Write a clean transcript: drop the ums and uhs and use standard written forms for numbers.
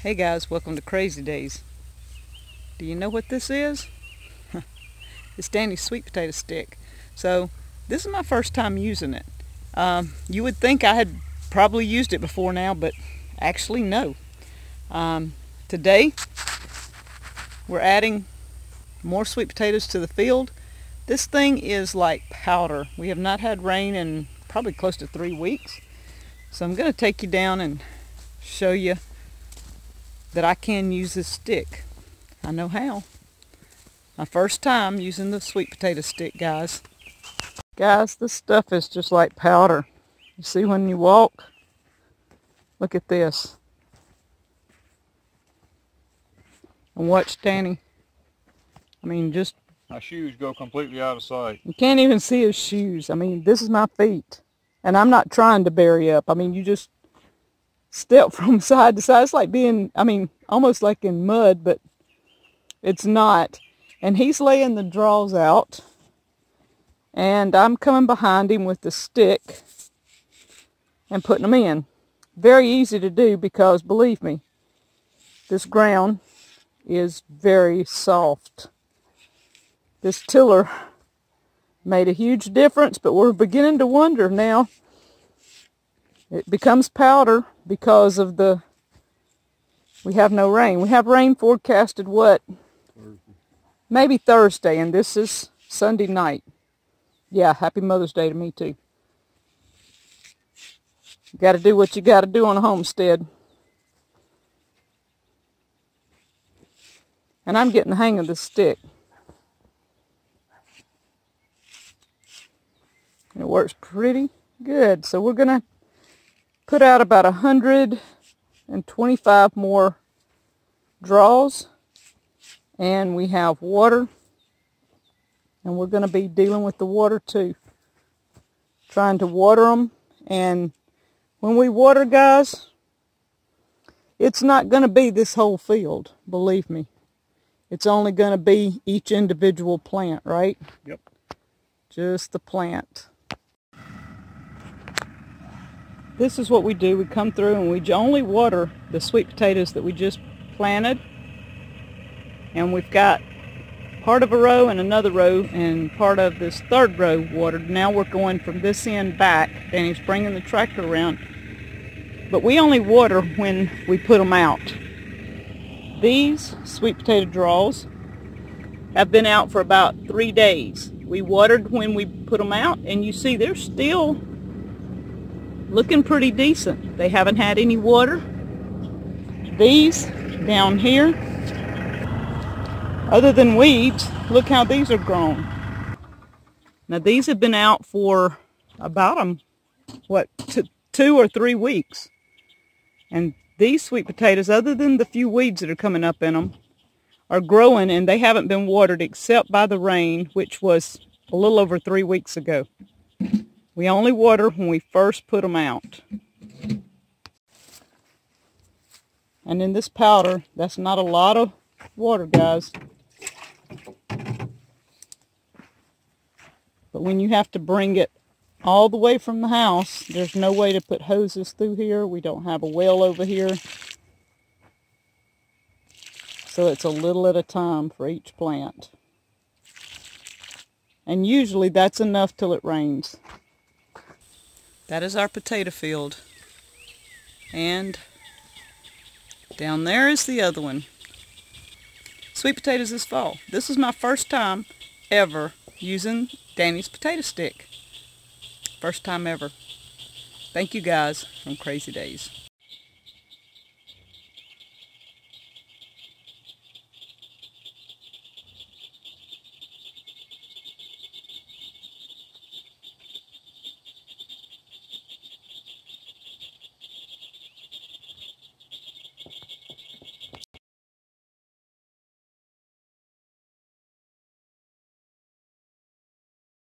Hey guys, welcome to Crazy Days. Do you know what this is? It's Danny's sweet potato stick. So this is my first time using it. You would think I had probably used it before now, but actually no. Today we're adding more sweet potatoes to the field. This thing is like powder. We have not had rain in probably close to 3 weeks. So I'm going to take you down and show you that I can use this stick. I know how. My first time using the sweet potato stick, guys. Guys, this stuff is just like powder. You see when you walk? Look at this. And watch Danny. I mean, just... My shoes go completely out of sight. You can't even see his shoes. I mean, this is my feet. And I'm not trying to bury up. I mean, you just step from side to side. It's like being, I mean, almost like in mud, but it's not. And he's laying the draws out. And I'm coming behind him with the stick and putting them in. Very easy to do because, believe me, this ground is very soft. This tiller made a huge difference, but we're beginning to wonder now. It becomes powder because of we have no rain. We have rain forecasted, what? Thursday. Maybe Thursday, and this is Sunday night. Yeah, happy Mother's Day to me too. You got to do what you got to do on a homestead. And I'm getting the hang of this stick. It works pretty good. So we're going to put out about 125 more draws. And we have water. And we're going to be dealing with the water too. Trying to water them. And when we water, guys, it's not going to be this whole field. Believe me. It's only going to be each individual plant, right? Yep. Just the plant. This is what we do. We come through and we only water the sweet potatoes that we just planted. And we've got part of a row and another row and part of this third row watered. Now we're going from this end back. Danny's bringing the tractor around. But we only water when we put them out. These sweet potato draws have been out for about 3 days. We watered when we put them out, and you see they're still looking pretty decent. They haven't had any water. These down here, other than weeds, look how these are grown. Now these have been out for about 2 or 3 weeks. And these sweet potatoes, other than the few weeds that are coming up in them, are growing, and they haven't been watered except by the rain, which was a little over 3 weeks ago. We only water when we first put them out. And in this powder, that's not a lot of water, guys. But when you have to bring it all the way from the house, there's no way to put hoses through here. We don't have a well over here. So it's a little at a time for each plant. And usually that's enough till it rains. That is our potato field. And down there is the other one. Sweet potatoes this fall. This is my first time ever using Danny's potato stick. First time ever. Thank you guys from Crazy Days.